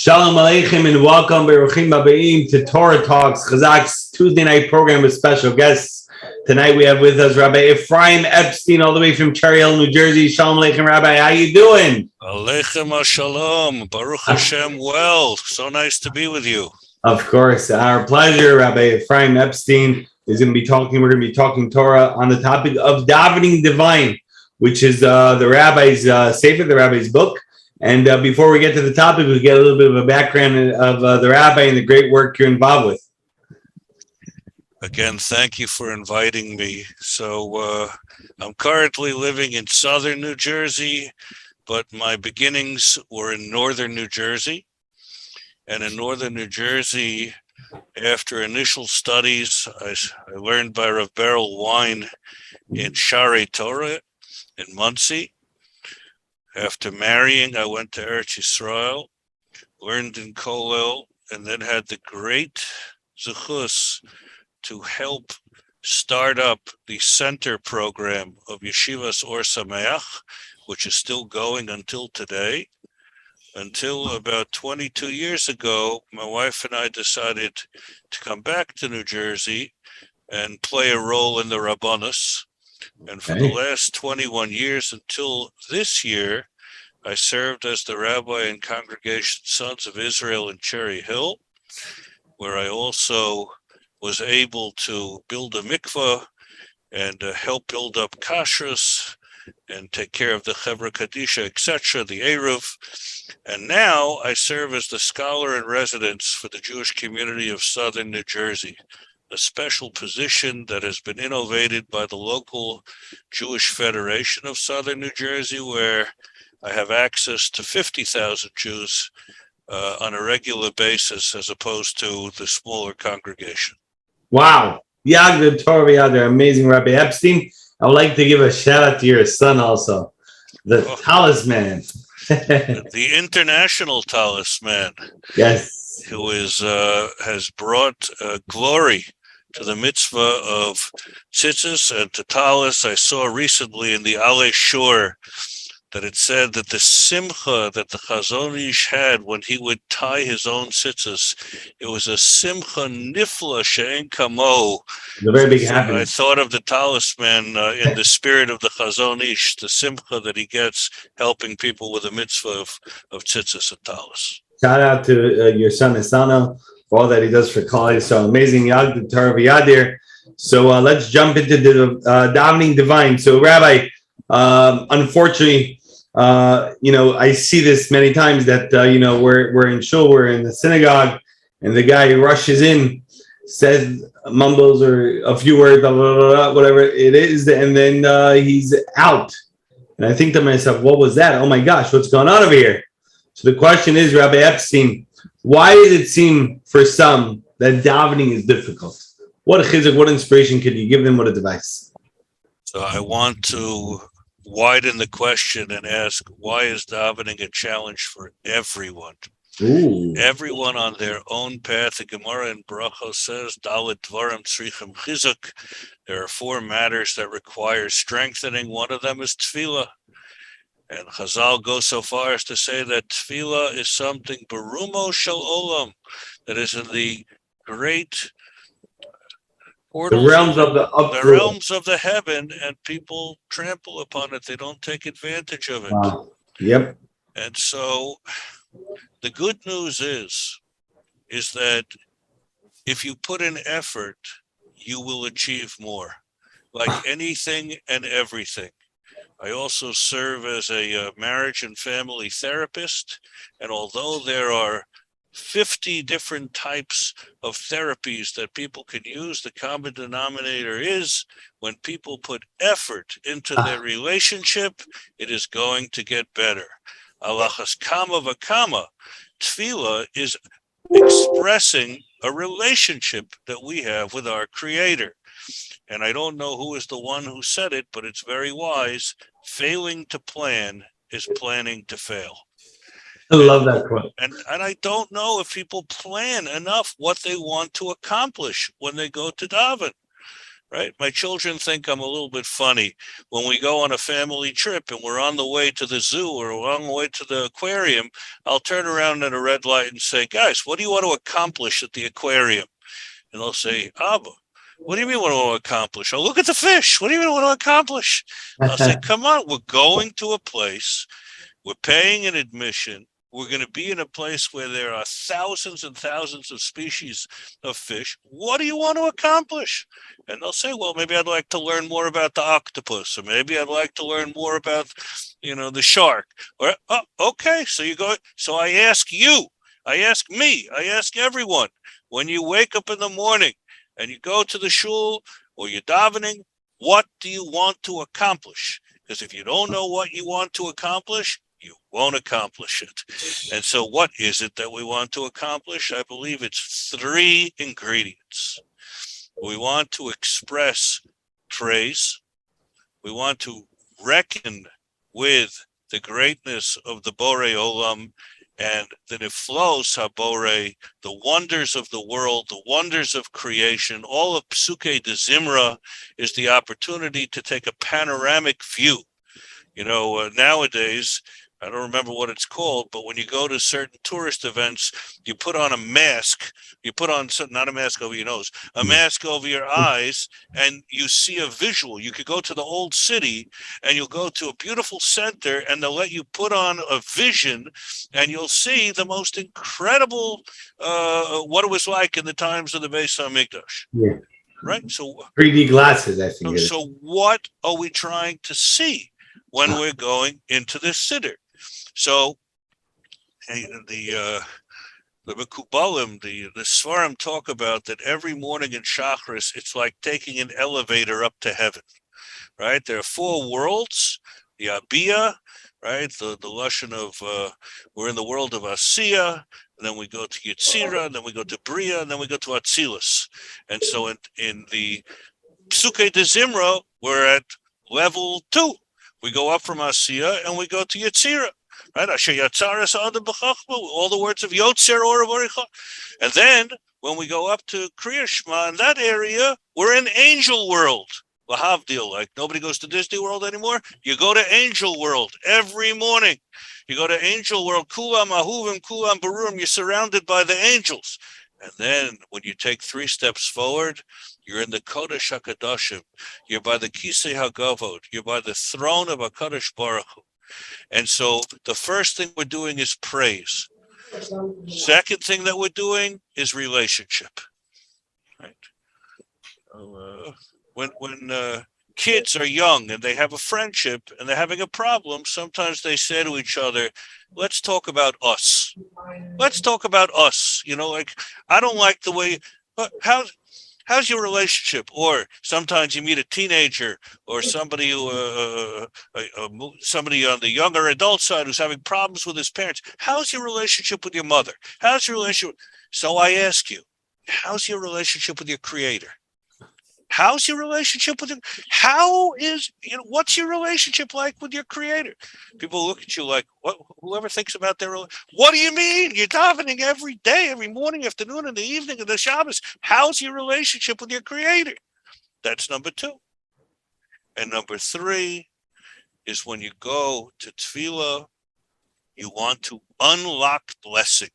Shalom Aleichem and welcome Baruchim Abayim to Torah Talks, Chazaq's Tuesday night program with special guests. Tonight we have with us Rabbi Ephraim Epstein all the way from Cherry Hill, New Jersey. Shalom Aleichem, Rabbi. How you doing? Aleichem Shalom. Baruch Hashem. Well, so nice to be with you. Of course, our pleasure. Rabbi Ephraim Epstein is going to be talking. We're going to be talking Torah on the topic of Davening Divine, which is the Rabbi's Sefer, the Rabbi's book. And before we get to the topic, we get a little bit of a background of the Rabbi and the great work you're involved with. Again, thank you for inviting me. So I'm currently living in southern New Jersey, but my beginnings were in northern New Jersey. And in northern New Jersey, after initial studies, I learned by Rav Beryl Wine in Sharei Torah in Muncie. After marrying, I went to Eretz Yisrael, learned in Kollel, and then had the great zechus to help start up the center program of Yeshivas Or Sameach, which is still going until today. Until about 22 years ago, my wife and I decided to come back to New Jersey and play a role in the Rabbanus. And for the last 21 years until this year, I served as the rabbi in Congregation Sons of Israel in Cherry Hill, where I also was able to build a mikveh and help build up kashrus and take care of the Chevra Kadisha, etc., the Eruv. And now I serve as the scholar in residence for the Jewish community of Southern New Jersey, a special position that has been innovated by the local Jewish Federation of Southern New Jersey, where I have access to 50,000 Jews on a regular basis, as opposed to the smaller congregation. Wow. Yagd Torah Yagd, amazing Rabbi Epstein. I would like to give a shout out to your son also, the talisman. The international talisman. Yes. Who is has brought glory to the mitzvah of tzitzis and to talis. I saw recently in the Alei Shor that it said that the simcha that the Chazon Ish had when he would tie his own tzitzis, it was a simcha nifla she'en kamo. The very big happiness. I thought of the talisman in the spirit of the Chazon Ish, the simcha that he gets helping people with the mitzvah of tzitzis and talis. Shout out to your son Isano for all that he does for Klal Yisrael. Amazing Yagd Torah V'Yadir. So let's jump into the Davening Divine. So Rabbi, unfortunately, I see this many times that we're in shul, we're in the synagogue, and the guy rushes in, says, mumbles or a few words, blah, blah, blah, blah, whatever it is, and then he's out. And I think to myself, what was that? Oh my gosh, what's going on over here? So the question is, Rabbi Epstein, why does it seem for some that davening is difficult? What a chizuk, what inspiration could you give them? What advice? So I want to widen the question and ask, why is davening a challenge for everyone? Ooh. Everyone on their own path. The Gemara in Brachos says, Dalet Dvarim Tzrichim Chizuk. There are 4 matters that require strengthening. One of them is tefillah. And Chazal goes so far as to say that tefillah is something berumo shel olam, that is in the great portals, the realms of the realms of the heaven, and people trample upon it. They don't take advantage of it. Wow. Yep. And so the good news is that if you put in effort, you will achieve more, like anything and everything. I also serve as a marriage and family therapist, and although there are 50 different types of therapies that people can use, the common denominator is when people put effort into their relationship, it is going to get better. Alachas kama v'kama, tefillah is expressing a relationship that we have with our Creator. And I don't know who is the one who said it, but it's very wise. Failing to plan is planning to fail. I love that quote. And I don't know if people plan enough what they want to accomplish when they go to daven. right? My children think I'm a little bit funny. When we go on a family trip and we're on the way to the zoo or we're on the way to the aquarium, I'll turn around at a red light and say, guys, what do you want to accomplish at the aquarium? And they'll say, Abba, what do you mean what do I want to accomplish? Oh, look at the fish. What do you mean what do I accomplish? I'll say, come on, we're going to a place. We're paying an admission. We're going to be in a place where there are thousands and thousands of species of fish. What do you want to accomplish? And they'll say, well, maybe I'd like to learn more about the octopus, or maybe I'd like to learn more about, the shark. Or, oh, okay, so you go. So I ask you, I ask me, I ask everyone, when you wake up in the morning and you go to the shul or you're davening, what do you want to accomplish? Because if you don't know what you want to accomplish, you won't accomplish it. And so what is it that we want to accomplish? I believe it's 3 ingredients. We want to express praise. We want to reckon with the greatness of the Borei Olam and the Niflos HaBorei, the wonders of the world, the wonders of creation. All of Psuke de Zimra is the opportunity to take a panoramic view. Nowadays, I don't remember what it's called, but when you go to certain tourist events, you put on a mask. You put on not a mask over your nose, a mask over your eyes, and you see a visual. You could go to the old city, and you'll go to a beautiful center, and they'll let you put on a vision, and you'll see the most incredible what it was like in the times of the Beis HaMikdash. Yeah. Right? So 3D glasses, I think. So what are we trying to see when we're going into this siddur? So the Mekubalim, the Svarim talk about that every morning in Shachris, it's like taking an elevator up to heaven, right? There are 4 worlds, the Abiyah, right? The Lashon of, we're in the world of Asiya, and then we go to Yetzira, and then we go to Bria, and then we go to Atzilus. And so in the Psuke de Zimra, we're at level 2. We go up from Asiya, and we go to Yetzira. Right, all the words of Yotzer or Baricha. And then when we go up to Kriya Shema in that area, we're in angel world. Lahavdil, like nobody goes to Disney World anymore. You go to angel world every morning. You go to angel world, Kulam Ahuvim, Kulam Barurim, you're surrounded by the angels. And then when you take 3 steps forward, you're in the Kodesh HaKadoshim. You're by the Kisei HaGavod. You're by the throne of HaKadosh Baruch Hu. And so the first thing we're doing is praise. Second thing that we're doing is relationship. Right? When kids are young and they have a friendship and they're having a problem, sometimes they say to each other, let's talk about us. Let's talk about us. I don't like the way, how's your relationship? Or sometimes you meet a teenager or somebody who, somebody on the younger adult side who's having problems with his parents. How's your relationship with your mother? How's your relationship? So I ask you, how's your relationship with your Creator? How's your relationship with him? What's your relationship like with your Creator? People look at you like, what? Whoever thinks about their relationship. What do you mean? You're davening every day, every morning, afternoon, and the evening, and the Shabbos. How's your relationship with your Creator? That's number 2. And number 3 is when you go to Tefillah, you want to unlock blessing.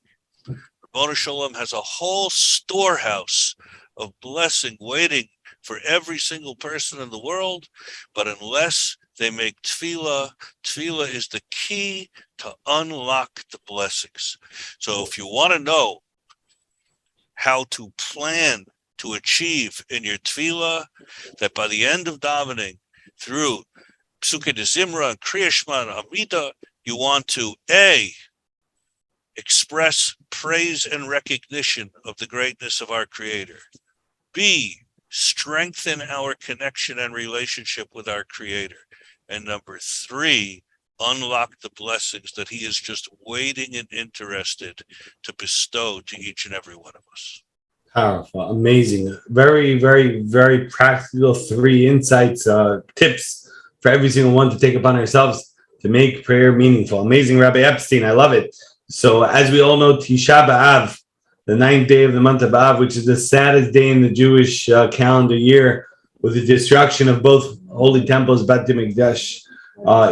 Ribono Shel Olam has a whole storehouse of blessing waiting for every single person in the world, but unless they make tefillah is the key to unlock the blessings. So if you want to know how to plan to achieve in your tefillah, that by the end of davening, through Psuke de Zimra and Kriya Shema and Amidah, you want to A, express praise and recognition of the greatness of our Creator. B, strengthen our connection and relationship with our Creator. And number 3, unlock the blessings that He is just waiting and interested to bestow to each and every one of us. Powerful, amazing, very, very, very practical 3 insights, tips for every single one to take upon ourselves to make prayer meaningful. Amazing, Rabbi Epstein, I love it. So as we all know, Tisha B'Av, the 9th day of the month of Av, which is the saddest day in the Jewish calendar year, with the destruction of both holy temples, Beit Mikdash,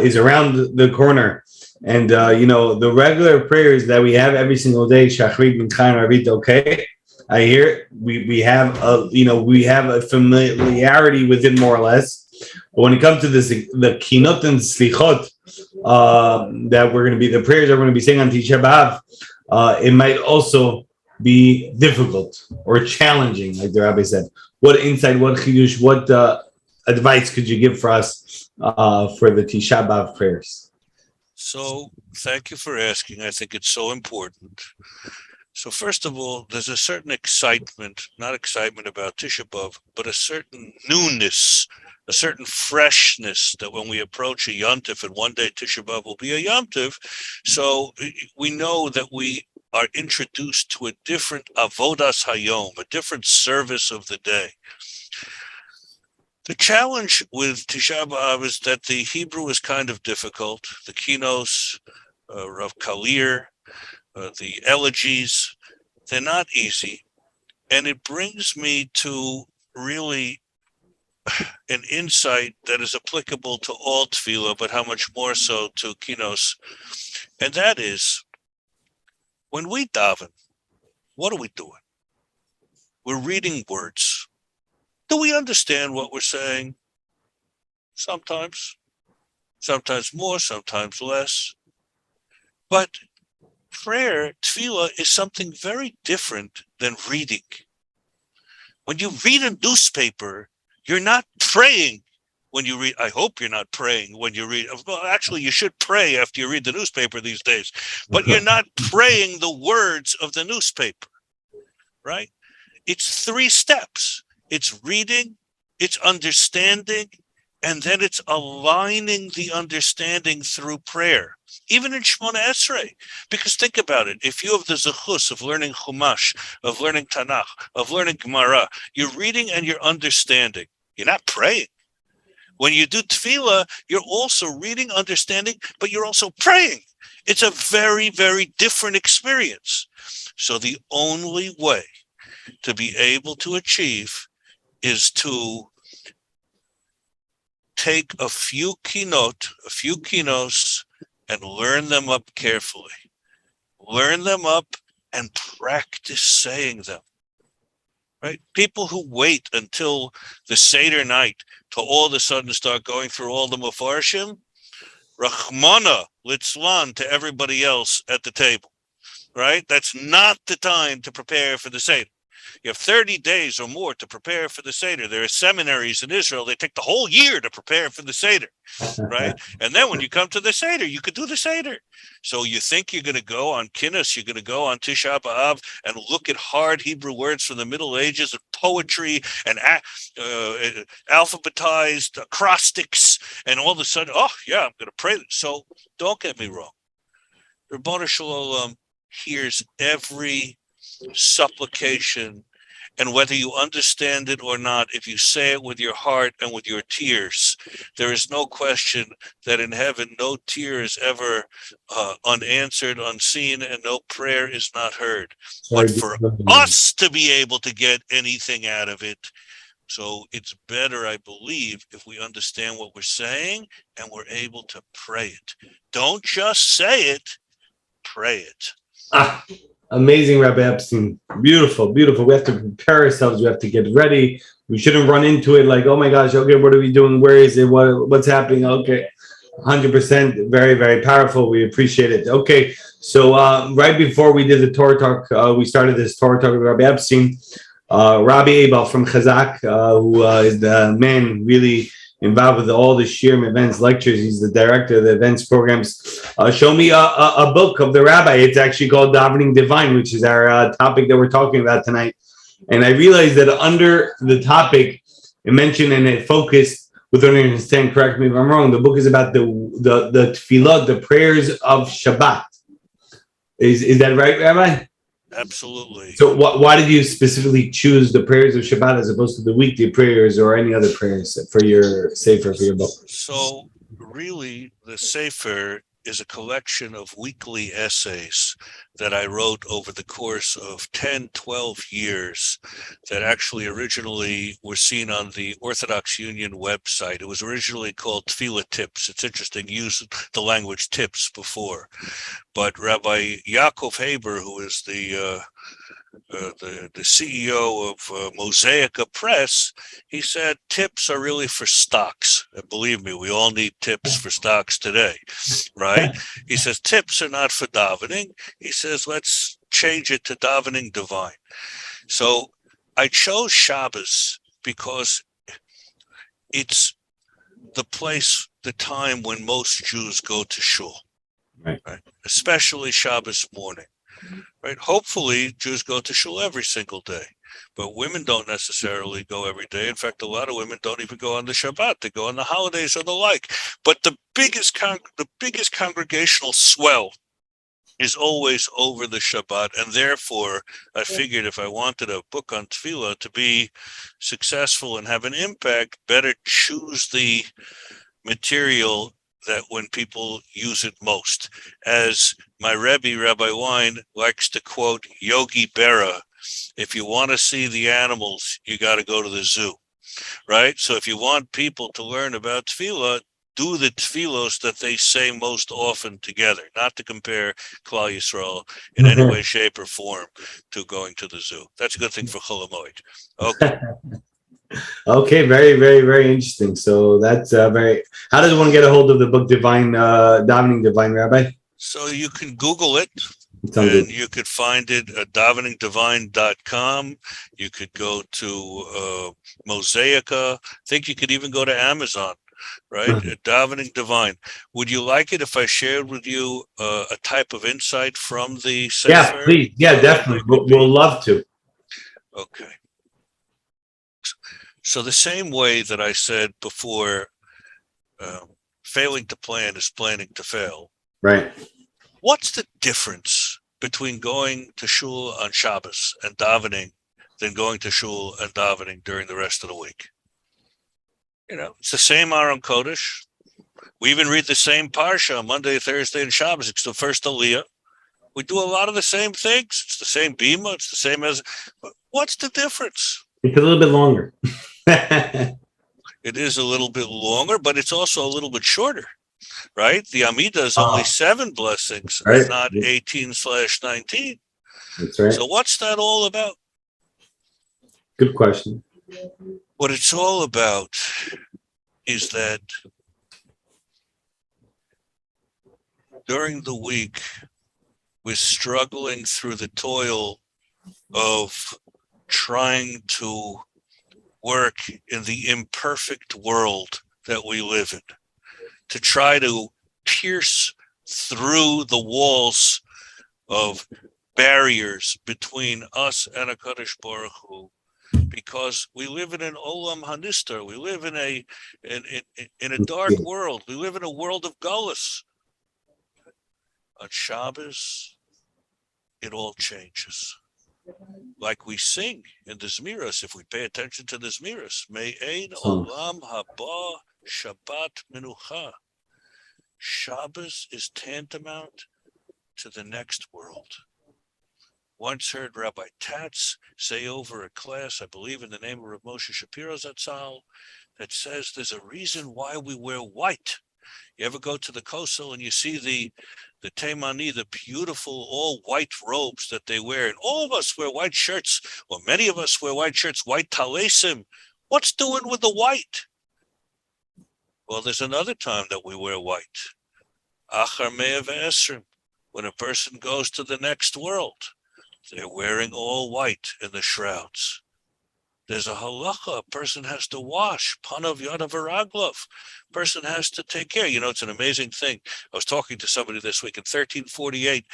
is around the corner. And the regular prayers that we have every single day, Shachrit, Mincha, and Arvit, okay, I hear we have a familiarity with it more or less. But when it comes to this, the kinot and slichot that we're going to be, the prayers that we're going to be saying on Tisha B'Av, it might also be difficult or challenging, like the rabbi said. What insight, what chidush, what advice could you give for us for the Tisha B'Av prayers? So thank you for asking. I think it's so important. So first of all, there's a certain excitement, not excitement about Tisha B'Av, but a certain newness, a certain freshness that when we approach a Yontif, and one day Tisha B'Av will be a Yontif, so we know that we are introduced to a different avodas hayom, a different service of the day. The challenge with Tisha B'Av is that the Hebrew is kind of difficult. The kinos, Rav Kalir, the elegies, they're not easy. And it brings me to really an insight that is applicable to all tefillah, but how much more so to kinos. And that is, when we daven, what are we doing? We're reading words. Do we understand what we're saying? Sometimes more, sometimes less. But prayer, tefillah, is something very different than reading. When you read a newspaper, you're not praying when you read. I hope you're not praying when you read. Well, actually, you should pray after you read the newspaper these days. But you're not praying the words of the newspaper, right? It's 3 steps. It's reading, it's understanding, and then it's aligning the understanding through prayer. Even in Shemona Esrei, because think about it. If you have the zechus of learning Chumash, of learning Tanakh, of learning Gemara, you're reading and you're understanding. You're not praying. When you do tefillah, you're also reading, understanding, but you're also praying. It's a very, very different experience. So the only way to be able to achieve is to take a few kinos, and learn them up carefully. Learn them up and practice saying them. Right? People who wait until the Seder night to all of a sudden start going through all the Mefarshim, Rachmana litzlan to everybody else at the table. Right? That's not the time to prepare for the Seder. You have 30 days or more to prepare for the Seder. There are seminaries in Israel. They take the whole year to prepare for the Seder, right? And then when you come to the Seder, you could do the Seder. So you think you're going to go on Kinnis, you're going to go on Tisha B'Av and look at hard Hebrew words from the Middle Ages and poetry and alphabetized acrostics, and all of a sudden, oh, yeah, I'm going to pray. So don't get me wrong. Ribono Shel Olam hears every supplication, and whether you understand it or not, if you say it with your heart and with your tears, there is no question that in heaven no tear is ever unanswered, unseen, and no prayer is not heard. But for us to be able to get anything out of it, so it's better, I believe, if we understand what we're saying and we're able to pray it. Don't just say it, pray it. Amazing, Rabbi Epstein. Beautiful, beautiful. We have to prepare ourselves. We have to get ready. We shouldn't run into it like, oh my gosh, okay, what are we doing? Where is it? What's happening? Okay, 100%. Very, very powerful. We appreciate it. Okay, so right before we did the Torah talk, we started this Torah talk with Rabbi Epstein. Rabbi Abel from Chazaq, who is the man really involved with all the Shirim events, lectures. He's the director of the events programs. Show me a book of the rabbi. It's actually called Davening Divine, which is our topic that we're talking about tonight. And I realized that under the topic, it mentioned and it focused, with what I understand, correct me if I'm wrong, the book is about the tefillah, the prayers of Shabbat. Is that right, Rabbi? Absolutely. So why did you specifically choose the prayers of Shabbat as opposed to the weekday prayers or any other prayers for your Sefer, for your book? So really, the Sefer is a collection of weekly essays that I wrote over the course of 10, 12 years that actually originally were seen on the Orthodox Union website. It was originally called Tefillah Tips. It's interesting, you used the language tips before. But Rabbi Yaakov Haber, who is the CEO of Mosaica Press, he said tips are really for stocks. And believe me, we all need tips for stocks today, right? He says tips are not for davening. He says let's change it to davening divine. So I chose Shabbos because it's the place, the time when most Jews go to shul, right? Especially Shabbos morning. Right. Hopefully, Jews go to shul every single day, but women don't necessarily go every day. In fact, a lot of women don't even go on the Shabbat. They go on the holidays or the like. But the biggest congregational swell is always over the Shabbat, and therefore, I figured if I wanted a book on tefillah to be successful and have an impact, better choose the material that when people use it most. As my Rebbe, Rabbi Wein, likes to quote Yogi Berra, if you want to see the animals, you got to go to the zoo, right? So if you want people to learn about tefillah, do the tefillos that they say most often together, not to compare Klal Yisrael in any way, shape, or form to going to the zoo. That's a good thing for Chol HaMoed. Okay. Okay, very, very, very interesting. So that's very. How does one get a hold of the book Davening Divine, Rabbi? So you can Google it, Sounds good. and you could find it at daveningdivine.com. You could go to Mosaica. I think you could even go to Amazon, right? Davening Divine. Would you like it if I shared with you a type of insight from the Sefer? Yeah, please. Yeah, definitely. We'll love to. Okay. So the same way that I said before, failing to plan is planning to fail. Right. What's the difference between going to shul on Shabbos and davening than going to shul and davening during the rest of the week? You know, it's the same Aron Kodesh. We even read the same Parsha on Monday, Thursday, and Shabbos. It's the first Aliyah. We do a lot of the same things. It's the same Bima. It's the same as. What's the difference? It's a little bit longer. It is a little bit longer, but it's also a little bit shorter, right? The Amidah is only 7 blessings, right. And not 18/19. That's right. So what's that all about? Good question. What it's all about is that during the week, we're struggling through the toil of trying to work in the imperfect world that we live in, to try to pierce through the walls of barriers between us and HaKadosh Baruch Hu, because we live in an olam hanistar. We live in a dark world. We live in a world of gullus. On Shabbos, it all changes. Like we sing in the Zmiras, if we pay attention to the Zmiras, Me'ein olam haba Shabbat menucha. Shabbos is tantamount to the next world. Once heard Rabbi Tatz say over a class, I believe in the name of Rav Moshe Shapiro Zatzal, that says there's a reason why we wear white. You ever go to the Kosel and you see the Teimani, the beautiful all white robes that they wear, and all of us wear white shirts, or many of us wear white shirts, white talesim. What's doing with the white? Well, there's another time that we wear white. Achar Mea V'Esrim, when a person goes to the next world, they're wearing all white in the shrouds. There's a halacha. A person has to wash. Panav Yadav V'Raglov. Person has to take care. You know, it's an amazing thing. I was talking to somebody this week. In 1348,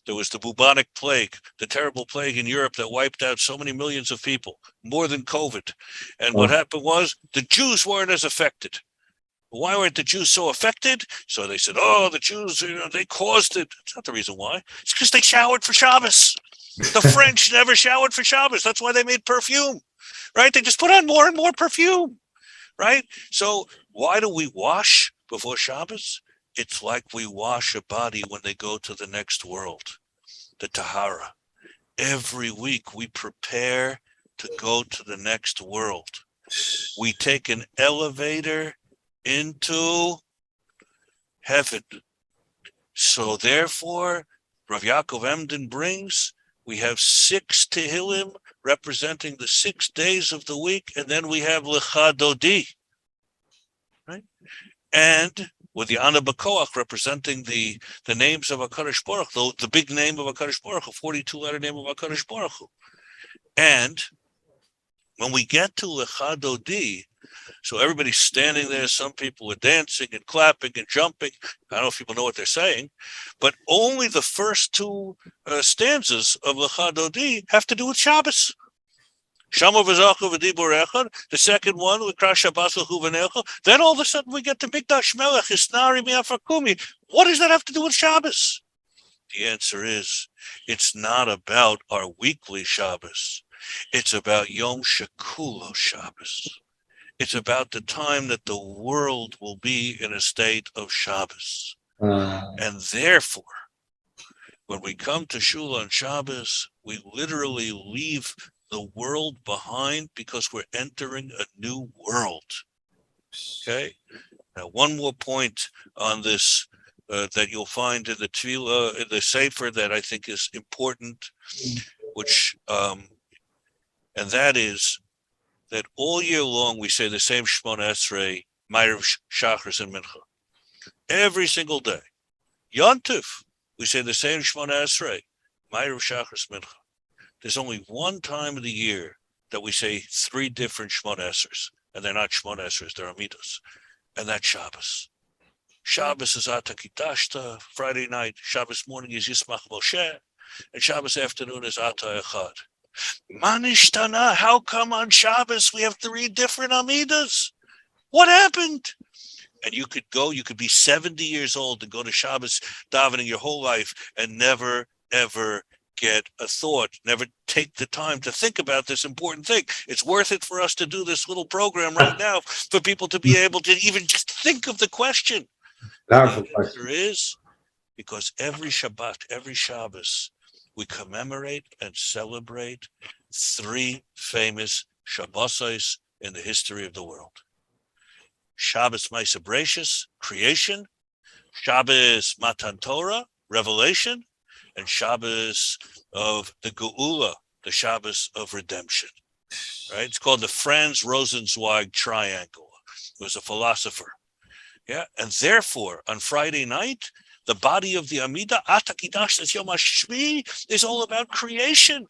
there was the bubonic plague, the terrible plague in Europe that wiped out so many millions of people, more than COVID. And what happened was the Jews weren't as affected. Why weren't the Jews so affected? So they said, oh, the Jews, they caused it. It's not the reason why. It's because they showered for Shabbos. The French never showered for Shabbos. That's why they made perfume. Right? They just put on more and more perfume, right? So why do we wash before Shabbos? It's like we wash a body when they go to the next world. the Tahara. Every week we prepare to go to the next world. We take an elevator into heaven. So therefore, Rav Yaakov Emden brings, we have 6 Tehillim representing the 6 days of the week, and then we have Lecha Dodi, right? And with the Ana B'Koach representing the names of HaKadosh Baruch Hu, the big name of HaKadosh Baruch Hu, 42-letter name of HaKadosh Baruch Hu. And when we get to Lecha Dodi, so everybody's standing there, some people are dancing and clapping and jumping. I don't know if people know what they're saying, but only the first 2 stanzas of Lecha Dodi have to do with Shabbos. Shama v'zachu v'dibur echad. The second one, we cry Shabbos l'chuvanecha. Then all of a sudden we get to Mikdash Melech, Hisnari mi'afrakumi. What does that have to do with Shabbos? The answer is, it's not about our weekly Shabbos. It's about Yom Shekulo Shabbos. It's about the time that the world will be in a state of Shabbos. And therefore, when we come to Shul on Shabbos, we literally leave the world behind because we're entering a new world. Okay? Now, one more point on this that you'll find in the Tefillah, in the Sefer, that I think is important, which, and that is that all year long we say the same Shmona Esrei, Ma'ariv, Shachris, and Mincha. Every single day. Yontif, we say the same Shmona Esrei, Ma'ariv, Shachris, Mincha. There's only one time of the year that we say 3 different Shmona Esres, and they're not Shmona Esres, they're Amidas, and that's Shabbos. Shabbos is Ata Kitashta, Friday night. Shabbos morning is Yismach Moshe, and Shabbos afternoon is Ata Echad. Manishtana, how come on Shabbos we have 3 different Amidas? What happened? And you could be 70 years old and go to Shabbos davening your whole life and never, ever get a thought, never take the time to think about this important thing. It's worth it for us to do this little program right now for people to be able to even just think of the question. Powerful The question. answer is because every Shabbat, every Shabbos, we commemorate and celebrate 3 famous Shabbosos in the history of the world. Shabbos Ma'aseh Bereishis, creation, Shabbos Matan Torah, revelation, and Shabbos of the Geula, the Shabbos of redemption. Right? It's called the Franz Rosenzweig triangle. He was a philosopher. Yeah, and therefore, on Friday night, the body of the Amida, Ata Kidashtas Yom HaShvi, is all about creation.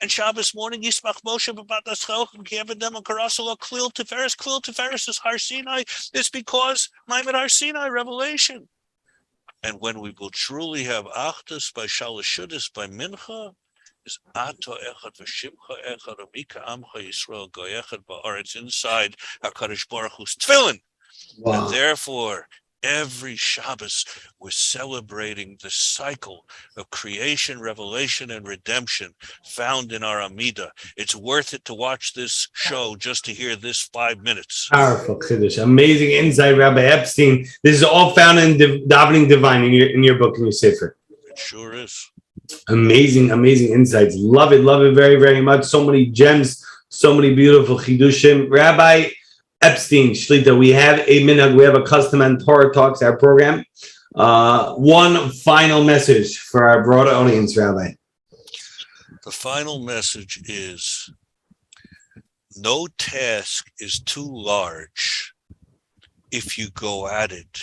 And Shabbos morning, Yismach Moshe b'Batas Chelchim Ki'evadem Karasala Klil Tiferes is Har Sinai. It's because Maimed Har Sinai, revelation. And when we will truly have Achdus by Shalashudis by Mincha, is Ato Echad v'Shimcha Echad Amika Amcha Yisrael Goy Echad Ba'aretz inside HaKadosh Baruch Hu's Tefillin. Wow. And therefore, every Shabbos, we're celebrating the cycle of creation, revelation, and redemption found in our Amida. It's worth it to watch this show just to hear this 5 minutes. Powerful Kiddush. Amazing insight, Rabbi Epstein. This is all found in Davening Divine in your book, in your Sefer. It sure is. Amazing, amazing insights. Love it very, very much. So many gems, so many beautiful Chidushim. Rabbi Epstein, Shlita, we have a minute. We have a custom on Torah Talks, our program. One final message for our broader audience, Rabbi. The final message is no task is too large if you go at it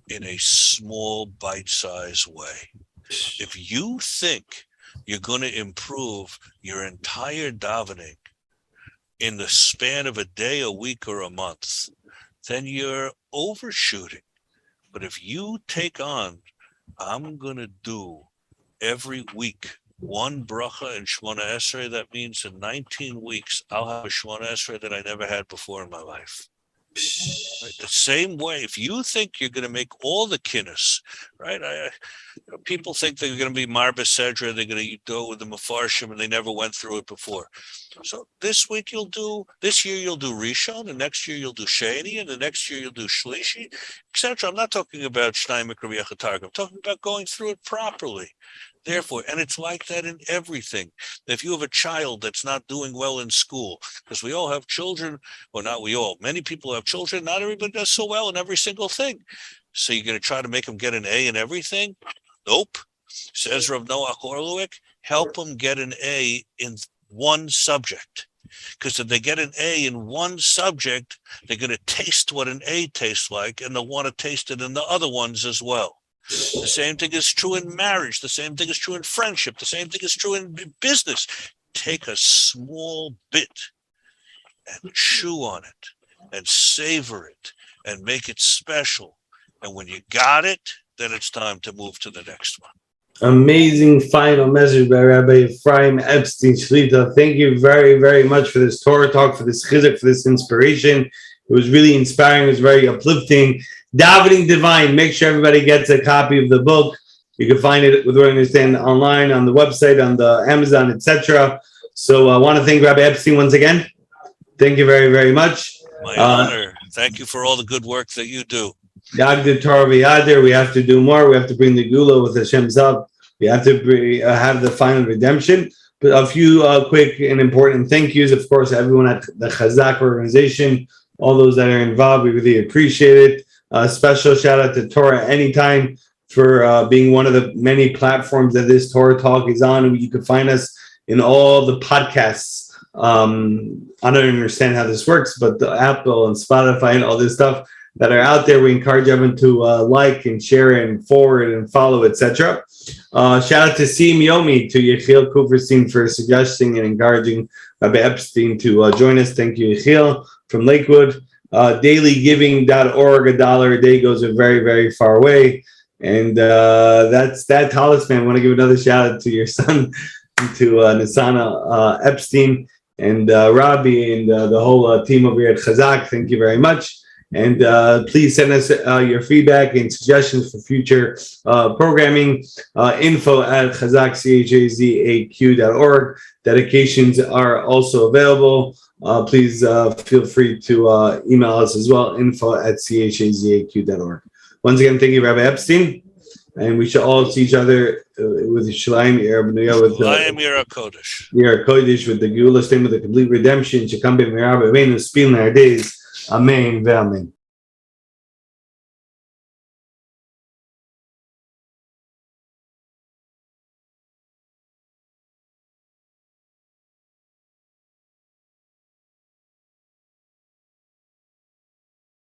in a small, bite-sized way. If you think you're going to improve your entire davening in the span of a day, a week, or a month, then you're overshooting. But if you take on, I'm going to do every week 1 bracha in Shmona Esrei, that means in 19 weeks, I'll have a Shmona Esrei that I never had before in my life. Right? The same way, if you think you're going to make all the kinnis, right? People think they're going to be Marba Sedra, they're going to do it with the Mefarshim, and they never went through it before. So this year you'll do Rishon, and next year you'll do Sheni, and the next year you'll do Shlishi, etc. I'm not talking about Shnai Mikra V'Yechatargim. I'm talking about going through it properly. Therefore, and it's like that in everything. If you have a child that's not doing well in school, because we all have children, well, not we all, many people have children, not everybody does so well in every single thing. So you're going to try to make them get an A in everything? Nope. Says Rav Noach Orlowick, help them get an A in one subject. Because if they get an A in one subject, they're going to taste what an A tastes like, and they'll want to taste it in the other ones as well. The same thing is true in marriage. The same thing is true in friendship. The same thing is true in business. Take a small bit and chew on it and savor it and make it special. And when you got it, then it's time to move to the next one. Amazing final message by Rabbi Ephraim Epstein Shlita. Thank you very, very much for this Torah talk, for this chizuk, for this inspiration. It was really inspiring. It was very uplifting. Davening Divine. Make sure everybody gets a copy of the book. You can find it, with what I understand, online, on the website, on the Amazon, etc. So I want to thank Rabbi Epstein once again. Thank you very, very much. My honor. Thank you for all the good work that you do. Yagdid Torah V'Yadir. We have to do more. We have to bring the Gula with Hashem's help. We have to have the final redemption. But a few quick and important thank yous, of course, everyone at the Chazaq organization, all those that are involved. We really appreciate it. Special shout out to Torah Anytime for being one of the many platforms that this Torah talk is on. You can find us in all the podcasts. I don't understand how this works, but the Apple and Spotify and all this stuff that are out there, we encourage everyone to like and share and forward and follow, etc. Shout out to Sim Yomi, to Yechiel Kuferstein for suggesting and encouraging Rabbi Epstein to join us. Thank you, Yechiel, from Lakewood. Dailygiving.org, $1 a day goes a very, very far way. And that's that talisman. I want to give another shout out to your son, to Nisana Epstein, and Rabbi, and the whole team over here at Chazaq. Thank you very much. And please send us your feedback and suggestions for future programming. info@chazaq.org. Dedications are also available. Please feel free to email us as well, info@chazaq.org. Once again, thank you, Rabbi Epstein. And we shall all see each other with Shalayim Yerabnuya, with Shalayim Yerakodesh. Yerakodesh, with the Geula, with the complete redemption. Shekam b'mirav b'veinu, spin our days. Amen. Amen.